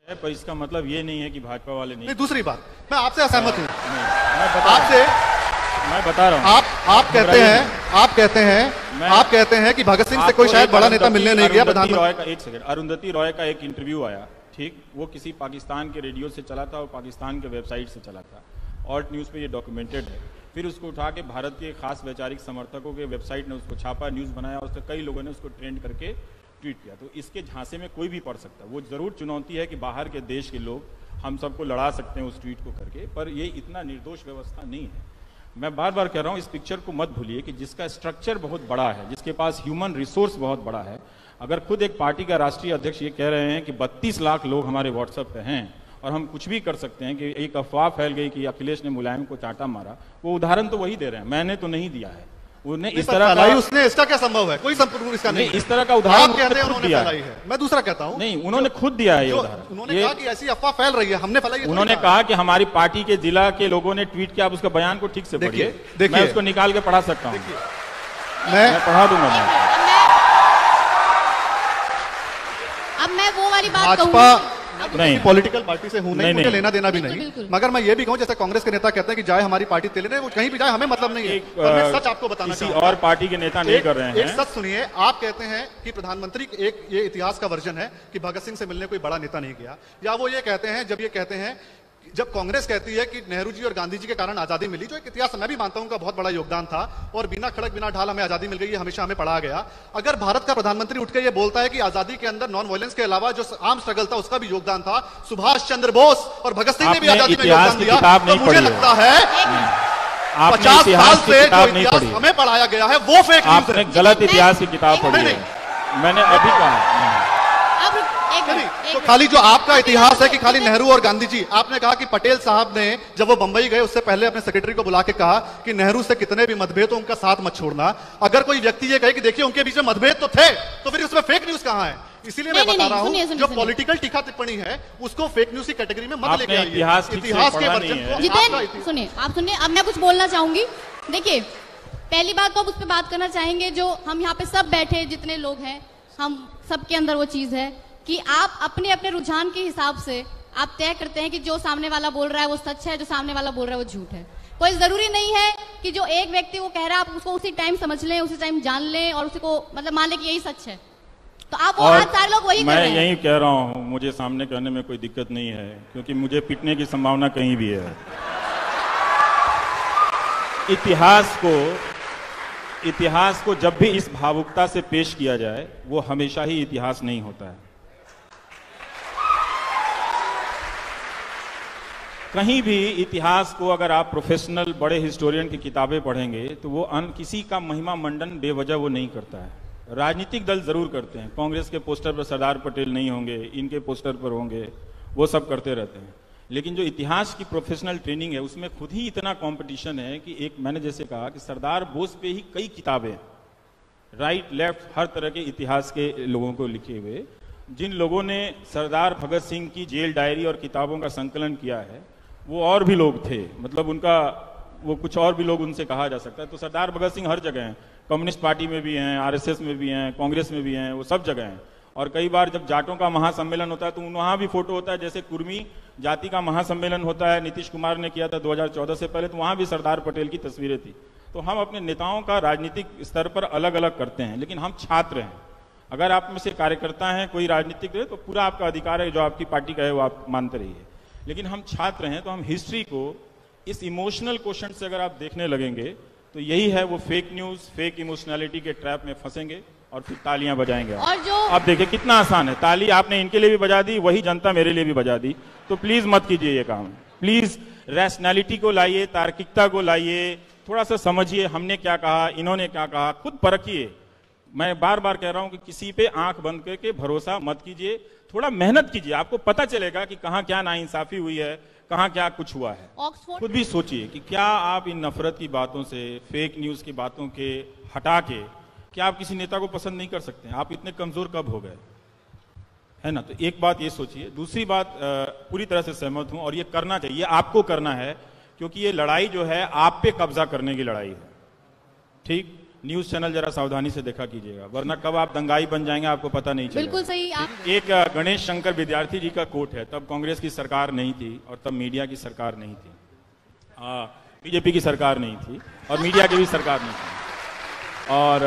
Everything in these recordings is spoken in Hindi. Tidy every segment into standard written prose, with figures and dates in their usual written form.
पर इसका मतलब ये नहीं है कि भाजपा वाले नहीं। दूसरी बात, मैं आपसे असहमत हूँ। मैं बता रहा हूँ आप कहते हैं कि भगत सिंह से कोई शायद बड़ा नेता मिलने नहीं गया। प्रधानमंत्री एक सेकंड, अरुंधति रॉय का एक इंटरव्यू आया, ठीक, वो किसी पाकिस्तान के रेडियो से चला था और पाकिस्तान के वेबसाइट से चला था, ऑल्ट न्यूज़ पे ये डॉक्यूमेंटेड है। फिर उसको उठा के भारत के खास वैचारिक समर्थकों के वेबसाइट ने उसको छापा, न्यूज़ बनाया, और उससे कई लोगों ने उसको ट्रेंड करके ट्वीट किया। तो इसके झांसे में कोई भी पढ़ सकता है। वो जरूर चुनौती है कि बाहर के देश के लोग हम सबको लड़ा सकते हैं उस ट्वीट को करके, पर ये इतना निर्दोष व्यवस्था नहीं है। मैं बार बार कह रहा हूँ, इस पिक्चर को मत भूलिए कि जिसका स्ट्रक्चर बहुत बड़ा है, जिसके पास ह्यूमन रिसोर्स बहुत बड़ा है, अगर खुद एक पार्टी का राष्ट्रीय अध्यक्ष ये कह रहे हैं कि 32 लाख लोग हमारे व्हाट्सएप पे हैं और हम कुछ भी कर सकते हैं, कि एक अफवाह फैल गई कि अखिलेश ने मुलायम को चांटा मारा, वो उदाहरण तो वही दे रहे हैं, मैंने तो नहीं दिया है। उन्हें इस तरह का, उसने इसका क्या संभव है? कोई संपूर्ण इसका नहीं, इस तरह का उदाहरण उन्होंने फैलाई है। मैं दूसरा कहता हूं, नहीं, उन्होंने खुद दिया है ये उदाहरण। उन्होंने कहा कि ऐसी अफवाह फैल रही है, हमने फैलाई है। उन्होंने कहा कि हमारी पार्टी के जिला के लोगों ने ट्वीट किया। आप उसका बयान को ठीक से पढ़िए, मैं उसको निकाल के पढ़ा सकता हूँ, मैं पढ़ा दूंगा। अब मैं वो वाली बात कहूंगी, नहीं, पॉलिटिकल पार्टी से हूं नहीं, मुझे लेना देना भी नहीं, मगर मैं ये भी कहूं, जैसे कांग्रेस के नेता कहते हैं कि जाए हमारी पार्टी तेले, वो कहीं भी जाए हमें मतलब नहीं है। मैं सच आपको बताना चाहूंगा, किसी और पार्टी के नेता नहीं कर रहे हैं। एक सच सुनिए, आप कहते हैं कि प्रधानमंत्री एक ये इतिहास का वर्जन है कि भगत सिंह से मिलने कोई बड़ा नेता नहीं गया, या वो ये कहते हैं, जब ये कहते हैं, जब कांग्रेस कहती है कि नेहरू जी और गांधी जी के कारण आजादी मिली, जो एक इतिहास मैं भी मानता हूं उनका बहुत बड़ा योगदान था, और बिना खड़क बिना ढाल हमें आजादी मिल गई, ये हमेशा हमें पढ़ा गया। अगर भारत का प्रधानमंत्री उठ के ये बोलता है कि आजादी के अंदर नॉन वायलेंस के अलावा जो आर्म स्ट्रगल था उसका भी योगदान था, सुभाष चंद्र बोस और भगत सिंह ने भी आजादी में योगदान दिया, तो मुझे लगता है 50 साल से जो इतिहास हमें पढ़ाया गया है वो फेक न्यूज़ है। गलत इतिहास की किताब पढ़ी है, मैंने अभी कहा। तो खाली जो आपका इतिहास है कि खाली नेहरू और गांधी जी, आपने कहा कि पटेल साहब ने जब वो बंबई गए उससे पहले अपने सेक्रेटरी को बुला के कहा कि नेहरू से कितने भी मतभेद हो उनका साथ मत छोड़ना। अगर कोई व्यक्ति ये कहे कि देखिए उनके बीच में मतभेद तो थे, तो फिर उसमें फेक न्यूज कहां है? इसीलिए मैं बता रहा हूं, जो पॉलिटिकल टीका टिप्पणी है उसको फेक न्यूज की कैटेगरी में मत लेके आइए। इतिहास के वर्जन को जितेंद्र सुनिए, आप सुनिए, अब मैं कुछ बोलना चाहूंगी। देखिए, पहली बात तो अब उस पर बात करना चाहेंगे, जो हम यहाँ पे सब बैठे जितने लोग हैं, हम सबके अंदर वो चीज है कि आप अपने अपने रुझान के हिसाब से आप तय करते हैं कि जो सामने वाला बोल रहा है वो सच है, जो सामने वाला बोल रहा है वो झूठ है। कोई जरूरी नहीं है कि जो एक व्यक्ति वो कह रहा है आप उसको उसी टाइम समझ लें, उसी टाइम जान लें और उसी को मतलब मान लें कि यही सच है। तो आप वो आज सारे लोग वही कर रहे हैं। मैं यही कह रहा हूँ, मुझे सामने कहने में कोई दिक्कत नहीं है, क्योंकि मुझे पिटने की संभावना कहीं भी है। इतिहास को जब भी इस भावुकता से पेश किया जाए, वो हमेशा ही इतिहास नहीं होता है। कहीं भी इतिहास को अगर आप प्रोफेशनल बड़े हिस्टोरियन की किताबें पढ़ेंगे तो वो किसी का महिमा मंडन बेवजह वो नहीं करता है। राजनीतिक दल जरूर करते हैं, कांग्रेस के पोस्टर पर सरदार पटेल नहीं होंगे, इनके पोस्टर पर होंगे, वो सब करते रहते हैं। लेकिन जो इतिहास की प्रोफेशनल ट्रेनिंग है उसमें खुद ही इतना कंपटीशन है कि एक मैंने जैसे कहा कि सरदार बोस पे ही कई किताबें, राइट लेफ्ट हर तरह के इतिहास के लोगों को लिखे हुए, जिन लोगों ने सरदार भगत सिंह की जेल डायरी और किताबों का संकलन किया है वो और भी लोग थे, मतलब उनका वो कुछ और भी लोग उनसे कहा जा सकता है। तो सरदार भगत सिंह हर जगह हैं, कम्युनिस्ट पार्टी में भी हैं, आरएसएस में भी हैं, कांग्रेस में भी हैं, वो सब जगह हैं। और कई बार जब जाटों का महासम्मेलन होता है तो वहाँ भी फोटो होता है, जैसे कुर्मी जाति का महासम्मेलन होता है, नीतीश कुमार ने किया था 2014 से पहले, तो वहाँ भी सरदार पटेल की तस्वीरें थी। तो हम अपने नेताओं का राजनीतिक स्तर पर अलग अलग करते हैं, लेकिन हम छात्र हैं। अगर आप में से कार्यकर्ता हैं, कोई राजनीतिक है, तो पूरा आपका अधिकार है, जो आपकी पार्टी का है वो आप मानते रहिए। लेकिन हम छात्र हैं, तो हम हिस्ट्री को इस इमोशनल क्वेश्चन से अगर आप देखने लगेंगे तो यही है, वो फेक न्यूज, फेक इमोशनैलिटी के ट्रैप में फंसेंगे और फिर तालियां बजाएंगे। और जो आप देखिए कितना आसान है, ताली आपने इनके लिए भी बजा दी, वही जनता मेरे लिए भी बजा दी। तो प्लीज मत कीजिए ये काम, प्लीज रैशनैलिटी को लाइए, तार्किकता को लाइए, थोड़ा सा समझिए हमने क्या कहा, इन्होंने क्या कहा, खुद परखिए। मैं बार बार कह रहा हूं कि किसी पे आंख बंद करके भरोसा मत कीजिए, थोड़ा मेहनत कीजिए, आपको पता चलेगा कि कहां क्या नाइंसाफी हुई है, कहां क्या कुछ हुआ है। खुद भी सोचिए कि क्या आप इन नफरत की बातों से, फेक न्यूज की बातों के हटा के क्या आप किसी नेता को पसंद नहीं कर सकते हैं? आप इतने कमजोर कब हो गए, है ना? तो एक बात ये सोचिए। दूसरी बात, पूरी तरह से सहमत हूं और ये करना चाहिए, आपको करना है, क्योंकि ये लड़ाई जो है आप पे कब्जा करने की लड़ाई है, ठीक? न्यूज चैनल जरा सावधानी से देखा कीजिएगा, वरना कब आप दंगाई बन जाएंगे आपको पता नहीं चलेगा। बिल्कुल सही। आप एक गणेश शंकर विद्यार्थी जी का कोट है, तब कांग्रेस की सरकार नहीं थी और तब मीडिया की सरकार नहीं थी, बीजेपी की सरकार नहीं थी और मीडिया की भी सरकार नहीं थी, और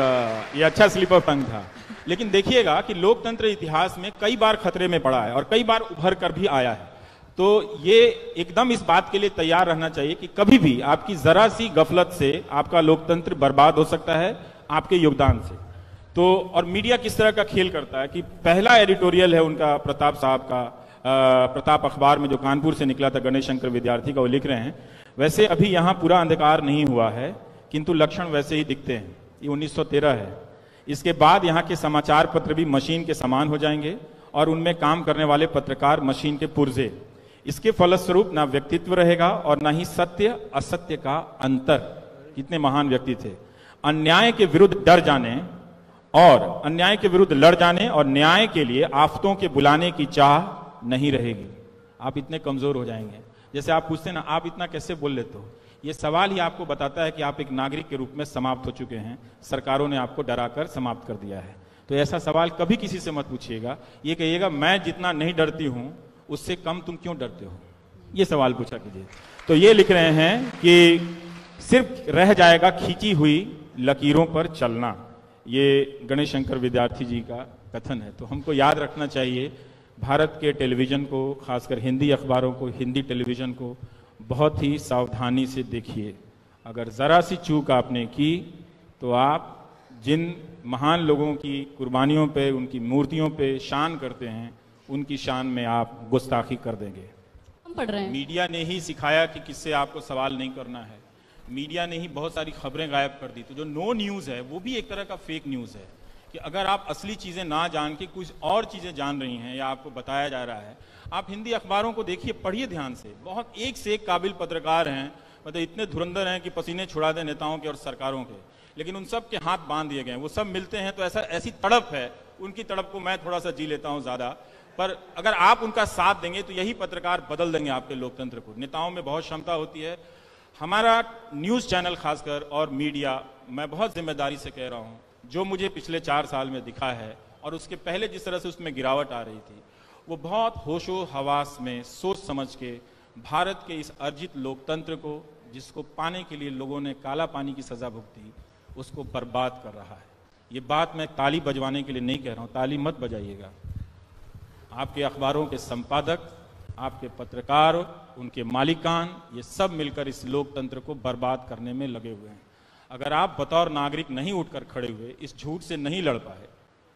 ये अच्छा स्लीपर टंग था। लेकिन देखिएगा कि लोकतंत्र इतिहास में कई बार खतरे में पड़ा है और कई बार उभर कर भी आया है। तो ये एकदम इस बात के लिए तैयार रहना चाहिए कि कभी भी आपकी जरा सी गफलत से आपका लोकतंत्र बर्बाद हो सकता है, आपके योगदान से। तो और मीडिया किस तरह का खेल करता है कि पहला एडिटोरियल है उनका प्रताप साहब का, प्रताप अखबार में जो कानपुर से निकला था, गणेश शंकर विद्यार्थी का, वो लिख रहे हैं, वैसे अभी यहाँ पूरा अंधकार नहीं हुआ है किंतु लक्षण वैसे ही दिखते हैं। ये 1913 है। इसके बाद यहाँ के समाचार पत्र भी मशीन के समान हो जाएंगे और उनमें काम करने वाले पत्रकार मशीन के पुर्जे। इसके फलस्वरूप ना व्यक्तित्व रहेगा और ना ही सत्य असत्य का अंतर। कितने महान व्यक्ति थे। अन्याय के विरुद्ध डर जाने और अन्याय के विरुद्ध लड़ जाने और न्याय के लिए आफतों के बुलाने की चाह नहीं रहेगी। आप इतने कमजोर हो जाएंगे। जैसे आप पूछते हैं ना, आप इतना कैसे बोल लेते हो, ये सवाल ही आपको बताता है कि आप एक नागरिक के रूप में समाप्त हो चुके हैं। सरकारों ने आपको डराकर समाप्त कर दिया है। तो ऐसा सवाल कभी किसी से मत पूछिएगा। ये कहिएगा मैं जितना नहीं डरती हूं उससे कम तुम क्यों डरते हो, ये सवाल पूछा कीजिए। तो ये लिख रहे हैं कि सिर्फ रह जाएगा खींची हुई लकीरों पर चलना। ये गणेश शंकर विद्यार्थी जी का कथन है। तो हमको याद रखना चाहिए, भारत के टेलीविजन को, खासकर हिंदी अखबारों को, हिंदी टेलीविजन को बहुत ही सावधानी से देखिए। अगर जरा सी चूक आपने की तो आप जिन महान लोगों की कुर्बानियों पे, उनकी मूर्तियों पे शान करते हैं, उनकी शान में आप गुस्ताखी कर देंगे। हम पढ़ रहे हैं। मीडिया ने ही सिखाया कि किससे आपको सवाल नहीं करना है। मीडिया ने ही बहुत सारी खबरें गायब कर दी। तो जो नो न्यूज़ है वो भी एक तरह का फेक न्यूज़ है कि अगर आप असली चीज़ें ना जान के कुछ और चीज़ें जान रही हैं या आपको बताया जा रहा है। आप हिंदी अखबारों को देखिए, पढ़िए ध्यान से। बहुत एक से एक काबिल पत्रकार हैं, मतलब इतने धुरंधर हैं कि पसीने छुड़ा दें नेताओं के और सरकारों के, लेकिन उन सब के हाथ बांध दिए गए। वो सब मिलते हैं तो ऐसी तड़प है, उनकी तड़प को मैं थोड़ा सा जी लेता हूँ ज़्यादा, पर अगर आप उनका साथ देंगे तो यही पत्रकार बदल देंगे आपके लोकतंत्र को। नेताओं में बहुत क्षमता होती है। हमारा न्यूज़ चैनल खासकर और मीडिया, मैं बहुत जिम्मेदारी से कह रहा हूँ, जो मुझे पिछले 4 साल में दिखा है और उसके पहले जिस तरह से उसमें गिरावट आ रही थी, वो बहुत होशो हवास में सोच समझ के भारत के इस अर्जित लोकतंत्र को, जिसको पाने के लिए लोगों ने काला पानी की सजा भुगती, उसको बर्बाद कर रहा है। ये बात मैं ताली बजवाने के लिए नहीं कह रहा हूँ, ताली मत बजाइएगा। आपके अखबारों के संपादक, आपके पत्रकार, उनके मालिकान, ये सब मिलकर इस लोकतंत्र को बर्बाद करने में लगे हुए हैं। अगर आप बतौर नागरिक नहीं उठकर खड़े हुए, इस झूठ से नहीं लड़ पाए,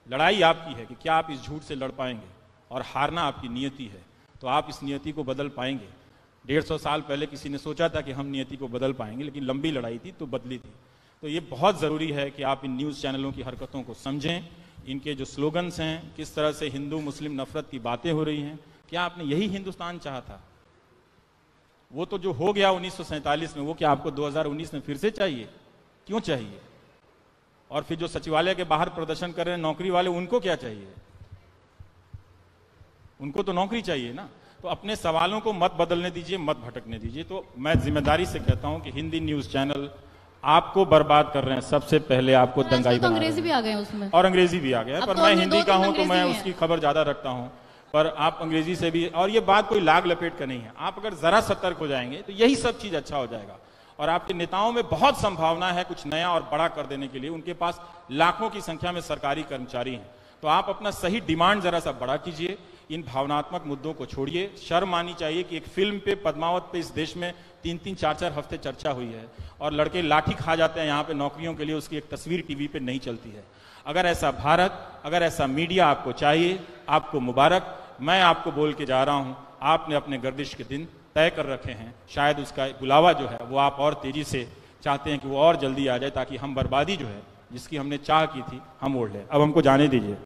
लड़ाई आपकी है कि क्या आप इस झूठ से लड़ पाएंगे, और हारना आपकी नियति है, तो आप इस नियति को बदल पाएंगे। 150 साल पहले किसी ने सोचा था कि हम नियति को बदल पाएंगे, लेकिन लंबी लड़ाई थी तो बदली थी। तो ये बहुत ज़रूरी है कि आप इन न्यूज़ चैनलों की हरकतों को समझें, इनके जो स्लोगन्स हैं, किस तरह से हिंदू मुस्लिम नफरत की बातें हो रही हैं। क्या आपने यही हिंदुस्तान चाहा था? वो तो जो हो गया 1947 में, वो क्या आपको 2019 में फिर से चाहिए? क्यों चाहिए? और फिर जो सचिवालय के बाहर प्रदर्शन कर रहे हैं नौकरी वाले, उनको क्या चाहिए? उनको तो नौकरी चाहिए ना। तो अपने सवालों को मत बदलने दीजिए, मत भटकने दीजिए। तो मैं जिम्मेदारी से कहता हूं कि हिंदी न्यूज़ चैनल आपको बर्बाद कर रहे हैं। सबसे पहले आपको दंगाई बना रहे हैं। अंग्रेजी भी आ गए उसमें, और अंग्रेजी भी आ गया है, पर तो मैं हिंदी का हूं तो अंग्रेजी मैं है। उसकी खबर ज्यादा रखता हूं। पर आप अंग्रेजी से भी, और ये बात कोई लाग लपेट का नहीं है। आप अगर जरा सतर्क हो जाएंगे तो यही सब चीज अच्छा हो जाएगा। और आपके नेताओं में बहुत संभावना है कुछ नया और बड़ा कर देने के लिए। उनके पास लाखों की संख्या में सरकारी कर्मचारी हैं। तो आप अपना सही डिमांड जरा सा बड़ा कीजिए। इन भावनात्मक मुद्दों को छोड़िए। शर्म आनी चाहिए कि एक फिल्म पे, पद्मावत पे, इस देश में 3-3, 4-4 हफ्ते चर्चा हुई है और लड़के लाठी खा जाते हैं यहाँ पे नौकरियों के लिए, उसकी एक तस्वीर टीवी पे नहीं चलती है। अगर ऐसा भारत, अगर ऐसा मीडिया आपको चाहिए, आपको मुबारक। मैं आपको बोल के जा रहा हूँ, आपने अपने गर्दिश के दिन तय कर रखे हैं। शायद उसका बुलावा जो है वो आप और तेजी से चाहते हैं कि वो और जल्दी आ जाए, ताकि हम बर्बादी जो है, जिसकी हमने चाह की थी, हम ओढ़ लें। अब हमको जाने दीजिए।